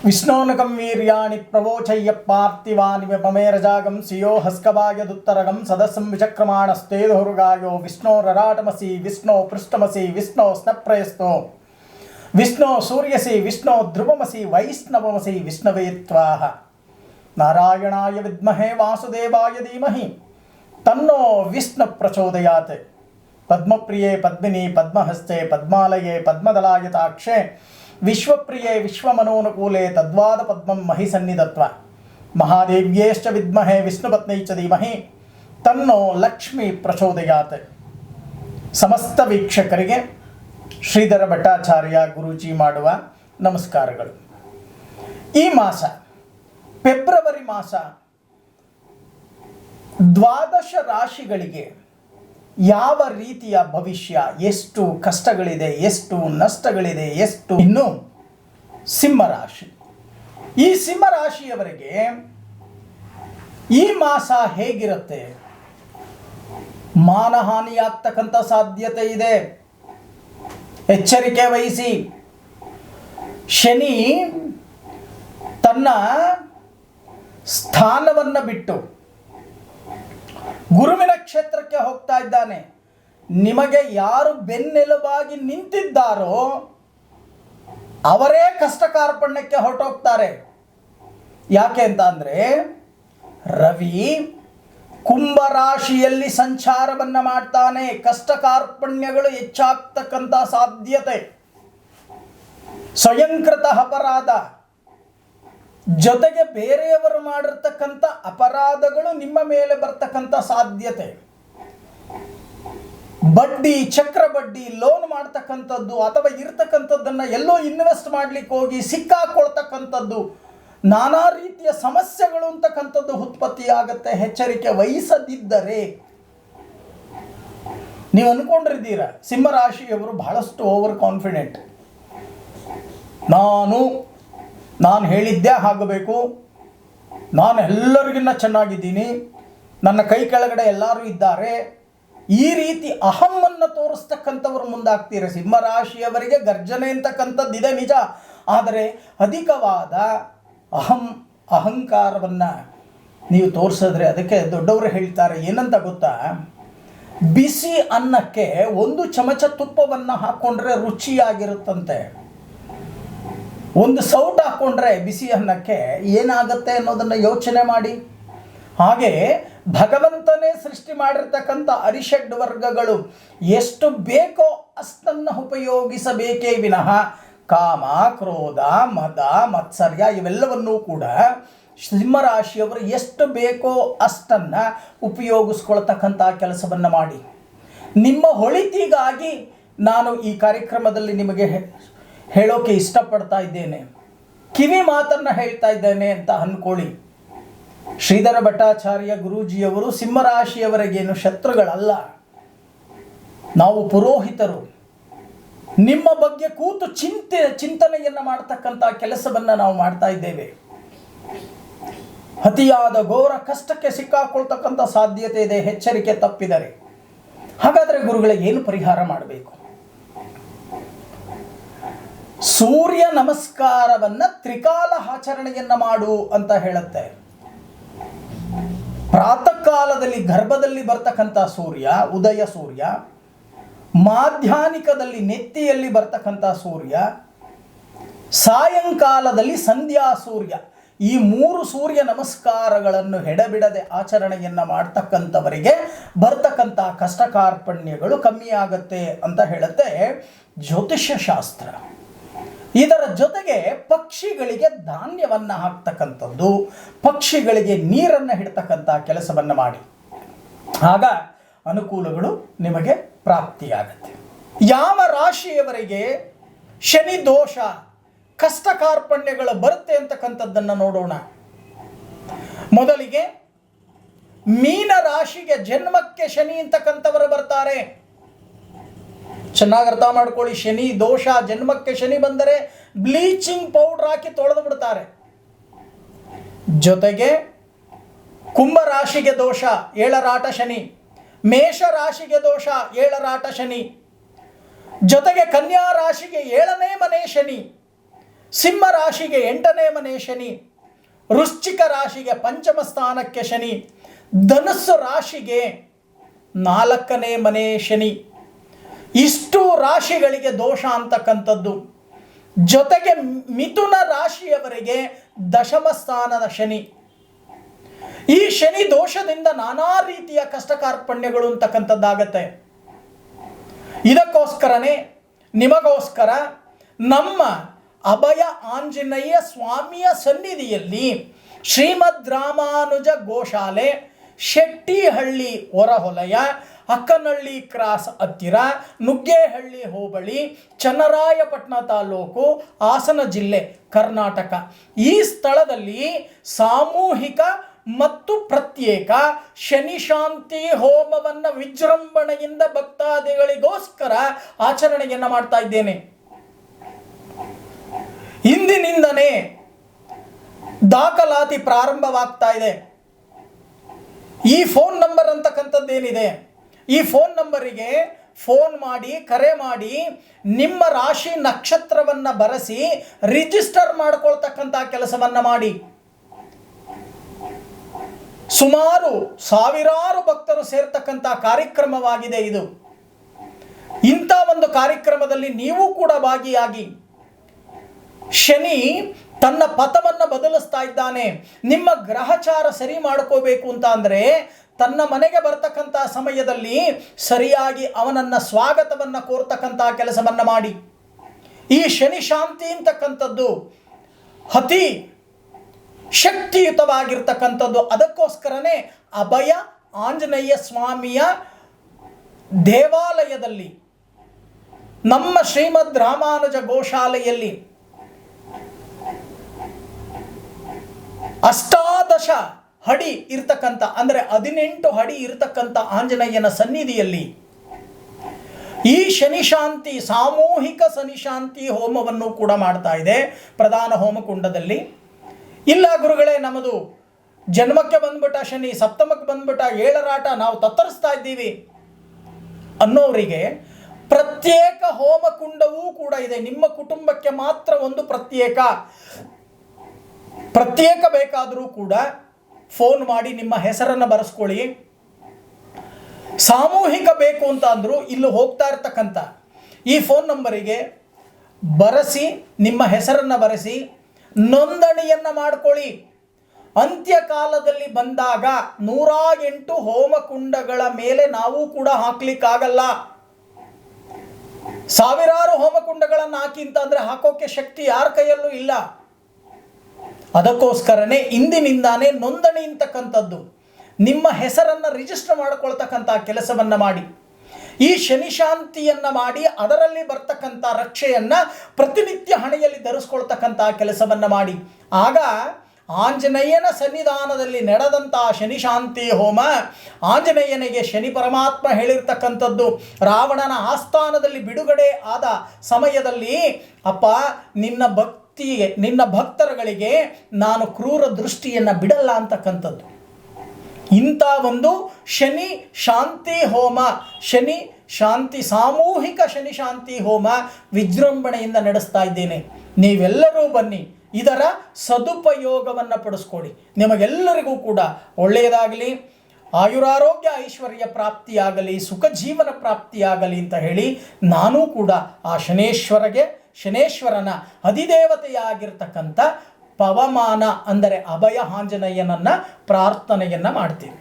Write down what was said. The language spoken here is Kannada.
ವಿಷ್ಣೋನಕಂ ವೀರ್ಯಾಣಿ ಪ್ರವೋಚಯ್ಯ ಪಾರ್ಥಿವಾನಿ ವ್ಯಪಮೇರಜಾಗಂ ಸಿಯೋ ಹಸ್ಕಭಾಗ್ಯದುತ್ತರಗಂ ಸದಸ್ಸಂ ವಿಚಕ್ರಮಾಣಸ್ತೇಧುರ್ಗಾಯೋ ವಿಷ್ಣೋರರಾಟಮಸಿ ವಿಷ್ಣೋ ಪೃಷ್ಠಮಸಿ ವಿಷ್ಣೋ ಸ್ನಪ್ರಯಸ್ತೋ ವಿಷ್ಣೋ ಸೂರ್ಯಸಿ ವಿಷ್ಣೋ ಧ್ರುವಮಸಿ ವೈಷ್ಣವಮಸಿ ವಿಷ್ಣವೇ ತ್ವಾಹ ನಾರಾಯಣಾಯ ವಿದ್ಮಹೇ ವಾಸುದೇವಾಯ ಧೀಮಹಿ ತನ್ನೋ ವಿಷ್ಣು ಪ್ರಚೋದಯಾತ್. ಪದ್ಮಪ್ರಿಯೇ ಪದ್ಮಿನಿ ಪದ್ಮಹಸ್ತೆ ಪದ್ಮಾಲಯೇ ಪದ್ಮದಲಾಯತಾಕ್ಷೆ ವಿಶ್ವಪ್ರಿಯೇ ವಿಶ್ವಮನೋನುಕೂಲೆ ತದ್ವಾದ ಪದ್ಮಂ ಮಹಿ ಸನ್ನಿಧತ್ವ. ಮಹಾದೇವ್ಯೇಶ್ಚ ವಿದ್ಮಹೇ ವಿಷ್ಣುಪತ್ನೈ ಚ ಧೀಮಹಿ ತನ್ನೋ ಲಕ್ಷ್ಮೀ ಪ್ರಚೋದಯಾತ್. ಸಮಸ್ತ ವೀಕ್ಷಕರಿಗೆ ಶ್ರೀಧರ ಭಟ್ಟಾಚಾರ್ಯ ಗುರೂಜಿ ಮಾಡುವ ನಮಸ್ಕಾರಗಳು. ಈ ಮಾಸ ಫೆಬ್ರವರಿ ಮಾಸ 12 ರಾಶಿಗಳಿಗೆ ಯಾವ ರೀತಿಯ ಭವಿಷ್ಯ, ಎಷ್ಟು ಕಷ್ಟಗಳಿದೆ, ಎಷ್ಟು ನಷ್ಟಗಳಿದೆ, ಎಷ್ಟು ಇನ್ನು ಸಿಂಹರಾಶಿ. ಈ ಸಿಂಹರಾಶಿಯವರಿಗೆ ಈ ಮಾಸ ಹೇಗಿರುತ್ತೆ? ಮಾನಹಾನಿಯಾಗ್ತಕ್ಕಂಥ ಸಾಧ್ಯತೆ ಇದೆ, ಎಚ್ಚರಿಕೆ ವಹಿಸಿ. ಶನಿ ತನ್ನ ಸ್ಥಾನವನ್ನು ಬಿಟ್ಟು ಗುರುವಿನ ಕ್ಷೇತ್ರಕ್ಕೆ ಹೋಗ್ತಾ ಇದ್ದಾನೆ. ನಿಮಗೆ ಯಾರು ಬೆನ್ನೆಲುಬಾಗಿ ನಿಂತಿದ್ದಾರೋ ಅವರೇ ಕಷ್ಟ ಕಾರ್ಪಣ್ಯಕ್ಕೆ ಹೊರಟೋಗ್ತಾರೆ. ಯಾಕೆ ಅಂತ ಅಂದರೆ ರವಿ ಕುಂಭರಾಶಿಯಲ್ಲಿ ಸಂಚಾರವನ್ನು ಮಾಡ್ತಾನೆ. ಕಷ್ಟ ಕಾರ್ಪಣ್ಯಗಳು ಹೆಚ್ಚಾಗ್ತಕ್ಕಂಥ ಸಾಧ್ಯತೆ, ಸ್ವಯಂಕೃತ ಅಪರಾಧ ಜೊತೆಗೆ ಬೇರೆಯವರು ಮಾಡಿರ್ತಕ್ಕಂಥ ಅಪರಾಧಗಳು ನಿಮ್ಮ ಮೇಲೆ ಬರ್ತಕ್ಕಂಥ ಸಾಧ್ಯತೆ, ಬಡ್ಡಿ ಚಕ್ರ ಬಡ್ಡಿ ಲೋನ್ ಮಾಡ್ತಕ್ಕಂಥದ್ದು ಅಥವಾ ಇರ್ತಕ್ಕಂಥದ್ದನ್ನು ಎಲ್ಲೋ ಇನ್ವೆಸ್ಟ್ ಮಾಡಲಿಕ್ಕೆ ಹೋಗಿ ಸಿಕ್ಕಾಕೊಳ್ತಕ್ಕಂಥದ್ದು, ನಾನಾ ರೀತಿಯ ಸಮಸ್ಯೆಗಳು ಅಂತಕ್ಕಂಥದ್ದು ಉತ್ಪತ್ತಿಯಾಗುತ್ತೆ. ಎಚ್ಚರಿಕೆ ವಹಿಸದಿದ್ದರೆ ನೀವು ಅಂದ್ಕೊಂಡಿದ್ದೀರ ಸಿಂಹರಾಶಿಯವರು ಬಹಳಷ್ಟು ಓವರ್ ಕಾನ್ಫಿಡೆಂಟ್, ನಾನು ಹೇಳಿದ್ದೇ ಆಗಬೇಕು, ನಾನು ಎಲ್ಲರಿಗಿನ್ನ ಚೆನ್ನಾಗಿದ್ದೀನಿ, ನನ್ನ ಕೈ ಕೆಳಗಡೆ ಎಲ್ಲರೂ ಇದ್ದಾರೆ, ಈ ರೀತಿ ಅಹಮ್ಮನ್ನು ತೋರಿಸ್ತಕ್ಕಂಥವ್ರು ಮುಂದಾಗ್ತೀರ. ಸಿಂಹರಾಶಿಯವರಿಗೆ ಗರ್ಜನೆ ಅಂತಕ್ಕಂಥದ್ದು ಇದೆ ನಿಜ, ಆದರೆ ಅಧಿಕವಾದ ಅಹಂಕಾರವನ್ನು ನೀವು ತೋರಿಸಿದ್ರೆ ಅದಕ್ಕೆ ದೊಡ್ಡವರು ಹೇಳ್ತಾರೆ ಏನಂತ ಗೊತ್ತಾ? ಬಿಸಿ ಅನ್ನಕ್ಕೆ 1 ಚಮಚ ತುಪ್ಪವನ್ನು ಹಾಕ್ಕೊಂಡ್ರೆ ರುಚಿಯಾಗಿರುತ್ತಂತೆ, 1 ಸೌಟ್ ಹಾಕ್ಕೊಂಡ್ರೆ ಬಿಸಿ ಅನ್ನಕ್ಕೆ ಏನಾಗುತ್ತೆ ಅನ್ನೋದನ್ನು ಯೋಚನೆ ಮಾಡಿ. ಹಾಗೆ ಭಗವಂತನೇ ಸೃಷ್ಟಿ ಮಾಡಿರ್ತಕ್ಕಂಥ ಅರಿಷಡ್ ವರ್ಗಗಳು ಎಷ್ಟು ಬೇಕೋ ಅಷ್ಟನ್ನು ಉಪಯೋಗಿಸಬೇಕೇ ವಿನಃ ಕಾಮ ಕ್ರೋಧ ಮದ ಮತ್ಸರ್ಯ ಇವೆಲ್ಲವನ್ನೂ ಕೂಡ ಸಿಂಹರಾಶಿಯವರು ಎಷ್ಟು ಬೇಕೋ ಅಷ್ಟನ್ನು ಉಪಯೋಗಿಸ್ಕೊಳ್ತಕ್ಕಂಥ ಕೆಲಸವನ್ನು ಮಾಡಿ. ನಿಮ್ಮ ಒಳಿತಿಗಾಗಿ ನಾನು ಈ ಕಾರ್ಯಕ್ರಮದಲ್ಲಿ ನಿಮಗೆ ಹೇಳೋಕೆ ಇಷ್ಟಪಡ್ತಾ ಇದ್ದೇನೆ, ಕಿವಿ ಮಾತನ್ನು ಹೇಳ್ತಾ ಇದ್ದೇನೆ ಅಂತ ಅಂದ್ಕೊಳ್ಳಿ. ಶ್ರೀಧರ ಭಟ್ಟಾಚಾರ್ಯ ಗುರೂಜಿಯವರು ಸಿಂಹರಾಶಿಯವರಿಗೇನು ಶತ್ರುಗಳಲ್ಲ, ನಾವು ಪುರೋಹಿತರು. ನಿಮ್ಮ ಬಗ್ಗೆ ಕೂತು ಚಿಂತನೆಯನ್ನು ಮಾಡ್ತಕ್ಕಂಥ ಕೆಲಸವನ್ನು ನಾವು ಮಾಡ್ತಾ ಇದ್ದೇವೆ. ಅತಿಯಾದ ಘೋರ ಕಷ್ಟಕ್ಕೆ ಸಿಕ್ಕಾಕೊಳ್ತಕ್ಕಂಥ ಸಾಧ್ಯತೆ ಇದೆ ಎಚ್ಚರಿಕೆ ತಪ್ಪಿದರೆ. ಹಾಗಾದರೆ ಗುರುಗಳಿಗೆ ಏನು ಪರಿಹಾರ ಮಾಡಬೇಕು? ಸೂರ್ಯ ನಮಸ್ಕಾರವನ್ನು ತ್ರಿಕಾಲ ಆಚರಣೆಯನ್ನು ಮಾಡು ಅಂತ ಹೇಳುತ್ತೆ. ಪ್ರಾತಃ ಕಾಲದಲ್ಲಿ ಗರ್ಭದಲ್ಲಿ ಬರ್ತಕ್ಕಂಥ ಸೂರ್ಯ ಉದಯ ಸೂರ್ಯ, ಮಾಧ್ಯಾಹ್ನಿಕದಲ್ಲಿ ನೆತ್ತಿಯಲ್ಲಿ ಬರ್ತಕ್ಕಂಥ ಸೂರ್ಯ, ಸಾಯಂಕಾಲದಲ್ಲಿ ಸಂಧ್ಯಾ ಸೂರ್ಯ. ಈ 3 ಸೂರ್ಯ ನಮಸ್ಕಾರಗಳನ್ನು ಎಡಬಿಡದೆ ಆಚರಣೆಯನ್ನು ಮಾಡ್ತಕ್ಕಂಥವರಿಗೆ ಬರ್ತಕ್ಕಂಥ ಕಷ್ಟ ಕಾರ್ಪಣ್ಯಗಳು ಕಮ್ಮಿ ಆಗತ್ತೆ ಅಂತ ಹೇಳುತ್ತೆ ಜ್ಯೋತಿಷ್ಯ ಶಾಸ್ತ್ರ. ಇದರ ಜೊತೆಗೆ ಪಕ್ಷಿಗಳಿಗೆ ಧಾನ್ಯವನ್ನು ಹಾಕ್ತಕ್ಕಂಥದ್ದು, ಪಕ್ಷಿಗಳಿಗೆ ನೀರನ್ನು ಹಿಡ್ತಕ್ಕಂಥ ಕೆಲಸವನ್ನು ಮಾಡಿ, ಆಗ ಅನುಕೂಲಗಳು ನಿಮಗೆ ಪ್ರಾಪ್ತಿಯಾಗತ್ತೆ. ಯಾವ ರಾಶಿಯವರಿಗೆ ಶನಿ ದೋಷ ಕಷ್ಟ ಕಾರ್ಪಣ್ಯಗಳು ಬರುತ್ತೆ ಅಂತಕ್ಕಂಥದ್ದನ್ನು ನೋಡೋಣ. ಮೊದಲಿಗೆ ಮೀನ ರಾಶಿಗೆ ಜನ್ಮಕ್ಕೆ ಶನಿ ಅಂತಕ್ಕಂಥವರು ಬರ್ತಾರೆ. ಚೆನ್ನಾಗಿ ಅರ್ಥ ಮಾಡ್ಕೊಳ್ಳಿ, ಶನಿ ದೋಷ ಜನ್ಮಕ್ಕೆ ಶನಿ ಬಂದರೆ ಬ್ಲೀಚಿಂಗ್ ಪೌಡರ್ ಹಾಕಿ ತೊಳೆದು ಬಿಡ್ತಾರೆ. ಜೊತೆಗೆ ಕುಂಭರಾಶಿಗೆ ದೋಷ 7ರಾಟ ಶನಿ, ಮೇಷ ರಾಶಿಗೆ ದೋಷ 7ರಾಟ ಶನಿ, ಜೊತೆಗೆ ಕನ್ಯಾ ರಾಶಿಗೆ 7ನೇ ಮನೆ ಶನಿ, ಸಿಂಹ ರಾಶಿಗೆ 8ನೇ ಮನೆ ಶನಿ, ವೃಶ್ಚಿಕ ರಾಶಿಗೆ 5ಮ ಸ್ಥಾನಕ್ಕೆ ಶನಿ, ಧನುಸ್ಸು ರಾಶಿಗೆ 4ನೇ ಮನೆ ಶನಿ. ಇಷ್ಟು ರಾಶಿಗಳಿಗೆ ದೋಷ ಅಂತಕ್ಕಂಥದ್ದು. ಜೊತೆಗೆ ಮಿಥುನ ರಾಶಿಯವರಿಗೆ 10ಮ ಸ್ಥಾನದ ಶನಿ. ಈ ಶನಿ ದೋಷದಿಂದ ನಾನಾ ರೀತಿಯ ಕಷ್ಟ ಕಾರ್ಪಣ್ಯಗಳು ಅಂತಕ್ಕಂಥದ್ದಾಗತ್ತೆ. ಇದಕ್ಕೋಸ್ಕರನೇ ನಿಮಗೋಸ್ಕರ ನಮ್ಮ ಅಭಯ ಆಂಜನೇಯ ಸ್ವಾಮಿಯ ಸನ್ನಿಧಿಯಲ್ಲಿ ಶ್ರೀಮದ್ ರಾಮಾನುಜ ಗೋಶಾಲೆ, ಶೆಟ್ಟಿಹಳ್ಳಿ ಹೊರವಲಯ, ಅಕ್ಕನಹಳ್ಳಿ ಕ್ರಾಸ್ ಹತ್ತಿರ, ನುಗ್ಗೇಹಳ್ಳಿ ಹೋಬಳಿ, ಚನ್ನರಾಯಪಟ್ಟಣ ತಾಲೂಕು, ಹಾಸನ ಜಿಲ್ಲೆ, ಕರ್ನಾಟಕ. ಈ ಸ್ಥಳದಲ್ಲಿ ಸಾಮೂಹಿಕ ಮತ್ತು ಪ್ರತ್ಯೇಕ ಶನಿ ಶಾಂತಿ ಹೋಮವನ್ನು ವಿಜೃಂಭಣೆಯಿಂದ ಭಕ್ತಾದಿಗಳಿಗೋಸ್ಕರ ಆಚರಣೆಯನ್ನು ಮಾಡ್ತಾ ಇದ್ದೇನೆ. ಇಂದಿನಿಂದನೇ ದಾಖಲಾತಿ ಪ್ರಾರಂಭವಾಗ್ತಾ ಇದೆ. ಈ ಫೋನ್ ನಂಬರ್ ಅಂತಕ್ಕಂಥದ್ದೇನಿದೆ, ಈ ಫೋನ್ ನಂಬರಿಗೆ ಫೋನ್ ಮಾಡಿ, ಕರೆ ಮಾಡಿ, ನಿಮ್ಮ ರಾಶಿ ನಕ್ಷತ್ರವನ್ನು ಬರೆಸಿ ರಿಜಿಸ್ಟರ್ ಮಾಡ್ಕೊಳ್ತಕ್ಕಂಥ ಕೆಲಸವನ್ನು ಮಾಡಿ. ಸುಮಾರು ಸಾವಿರಾರು ಭಕ್ತರು ಸೇರ್ತಕ್ಕಂಥ ಕಾರ್ಯಕ್ರಮವಾಗಿದೆ ಇದು. ಇಂಥ ಒಂದು ಕಾರ್ಯಕ್ರಮದಲ್ಲಿ ನೀವು ಕೂಡ ಭಾಗಿಯಾಗಿ. ಶನಿ ತನ್ನ ಪಥವನ್ನು ಬದಲಿಸ್ತಾ ಇದ್ದಾನೆ. ನಿಮ್ಮ ಗ್ರಹಚಾರ ಸರಿ ಮಾಡ್ಕೋಬೇಕು ಅಂತ ಅಂದರೆ ತನ್ನ ಮನೆಗೆ ಬರ್ತಕ್ಕಂಥ ಸಮಯದಲ್ಲಿ ಸರಿಯಾಗಿ ಅವನನ್ನು ಸ್ವಾಗತವನ್ನು ಕೋರ್ತಕ್ಕಂಥ ಕೆಲಸವನ್ನು ಮಾಡಿ. ಈ ಶನಿ ಶಾಂತಿ ಅಂತಕ್ಕಂಥದ್ದು ಅತಿ ಶಕ್ತಿಯುತವಾಗಿರ್ತಕ್ಕಂಥದ್ದು. ಅದಕ್ಕೋಸ್ಕರನೇ ಅಭಯ ಆಂಜನೇಯ ಸ್ವಾಮಿಯ ದೇವಾಲಯದಲ್ಲಿ, ನಮ್ಮ ಶ್ರೀಮದ್ ರಾಮಾನುಜ ಗೋಶಾಲೆಯಲ್ಲಿ 18 ಅಡಿ ಇರ್ತಕ್ಕಂಥ, ಅಂದರೆ 18 ಅಡಿ ಇರ್ತಕ್ಕಂಥ ಆಂಜನೇಯನ ಸನ್ನಿಧಿಯಲ್ಲಿ ಈ ಶನಿ ಶಾಂತಿ, ಸಾಮೂಹಿಕ ಶನಿ ಶಾಂತಿ ಹೋಮವನ್ನು ಕೂಡ ಮಾಡ್ತಾ ಇದೆ ಪ್ರಧಾನ ಹೋಮಕುಂಡದಲ್ಲಿ. ಇಲ್ಲ ಗುರುಗಳೇ, ನಮ್ಮದು ಜನ್ಮಕ್ಕೆ ಬಂದ್ಬಿಟ್ಟ ಶನಿ, ಸಪ್ತಮಕ್ಕೆ ಬಂದ್ಬಿಟ್ಟ, 7ರಾಟ, ನಾವು ತತ್ತರಿಸ್ತಾ ಇದ್ದೀವಿ ಅನ್ನೋರಿಗೆ ಪ್ರತ್ಯೇಕ ಹೋಮಕುಂಡವೂ ಕೂಡ ಇದೆ. ನಿಮ್ಮ ಕುಟುಂಬಕ್ಕೆ ಮಾತ್ರ ಒಂದು ಪ್ರತ್ಯೇಕ ಬೇಕಾದರೂ ಕೂಡ ಫೋನ್ ಮಾಡಿ ನಿಮ್ಮ ಹೆಸರನ್ನು ಬರೆಸ್ಕೊಳ್ಳಿ. ಸಾಮೂಹಿಕ ಬೇಕು ಅಂತ ಅಂದರೂ ಇಲ್ಲಿ ಹೋಗ್ತಾ ಇರ್ತಕ್ಕಂಥ ಈ ಫೋನ್ ನಂಬರಿಗೆ ಬರೆಸಿ, ನಿಮ್ಮ ಹೆಸರನ್ನು ಬರೆಸಿ ನೋಂದಣಿಯನ್ನು ಮಾಡಿಕೊಳ್ಳಿ. ಅಂತ್ಯಕಾಲದಲ್ಲಿ ಬಂದಾಗ 108 ಹೋಮಕುಂಡಗಳ ಮೇಲೆ ನಾವು ಕೂಡ ಹಾಕ್ಲಿಕ್ಕಾಗಲ್ಲ. ಸಾವಿರಾರು ಹೋಮಕುಂಡಗಳನ್ನು ಹಾಕಿ ಅಂತ ಅಂದರೆ ಹಾಕೋಕೆ ಶಕ್ತಿ ಯಾರ ಕೈಯಲ್ಲೂ ಇಲ್ಲ. ಅದಕ್ಕೋಸ್ಕರನೇ ಇಂದಿನಿಂದಾನೇ ನೋಂದಣಿ ಅಂತಕ್ಕಂಥದ್ದು, ನಿಮ್ಮ ಹೆಸರನ್ನು ರಿಜಿಸ್ಟರ್ ಮಾಡಿಕೊಳ್ತಕ್ಕಂಥ ಕೆಲಸವನ್ನು ಮಾಡಿ. ಈ ಶನಿ ಶಾಂತಿಯನ್ನು ಮಾಡಿ ಅದರಲ್ಲಿ ಬರ್ತಕ್ಕಂಥ ರಕ್ಷೆಯನ್ನು ಪ್ರತಿನಿತ್ಯ ಹಣೆಯಲ್ಲಿ ಧರಿಸ್ಕೊಳ್ತಕ್ಕಂಥ ಕೆಲಸವನ್ನು ಮಾಡಿ. ಆಗ ಆಂಜನೇಯನ ಸನ್ನಿಧಾನದಲ್ಲಿ ನಡೆದಂಥ ಶನಿ ಶಾಂತಿ ಹೋಮ, ಆಂಜನೇಯನಿಗೆ ಶನಿ ಪರಮಾತ್ಮ ಹೇಳಿರ್ತಕ್ಕಂಥದ್ದು, ರಾವಣನ ಆಸ್ಥಾನದಲ್ಲಿ ಬಿಡುಗಡೆ ಆದ ಸಮಯದಲ್ಲಿ, ಅಪ್ಪ ನಿನ್ನ ಭಕ್ತರುಗಳಿಗೆ ನಾನು ಕ್ರೂರ ದೃಷ್ಟಿಯನ್ನು ಬಿಡಲ್ಲ ಅಂತಕ್ಕಂಥದ್ದು. ಇಂಥ ಒಂದು ಶನಿ ಶಾಂತಿ ಹೋಮ, ಶನಿ ಶಾಂತಿ, ಸಾಮೂಹಿಕ ಶನಿ ಶಾಂತಿ ಹೋಮ ವಿಜೃಂಭಣೆಯಿಂದ ನಡೆಸ್ತಾ ಇದ್ದೇನೆ. ನೀವೆಲ್ಲರೂ ಬನ್ನಿ, ಇದರ ಸದುಪಯೋಗವನ್ನು ಪಡಿಸ್ಕೊಡಿ. ನಿಮಗೆಲ್ಲರಿಗೂ ಕೂಡ ಒಳ್ಳೆಯದಾಗಲಿ, ಆಯುರಾರೋಗ್ಯ ಐಶ್ವರ್ಯ ಪ್ರಾಪ್ತಿಯಾಗಲಿ, ಸುಖ ಜೀವನ ಪ್ರಾಪ್ತಿಯಾಗಲಿ ಅಂತ ಹೇಳಿ ನಾನೂ ಕೂಡ ಆ ಶನೇಶ್ವರನ ಅಧಿದೇವತೆಯಾಗಿರ್ತಕ್ಕಂಥ ಪವಮಾನ ಅಂದರೆ ಅಭಯ ಆಂಜನೇಯನನ್ನು ಪ್ರಾರ್ಥನೆಯನ್ನು ಮಾಡ್ತೀನಿ.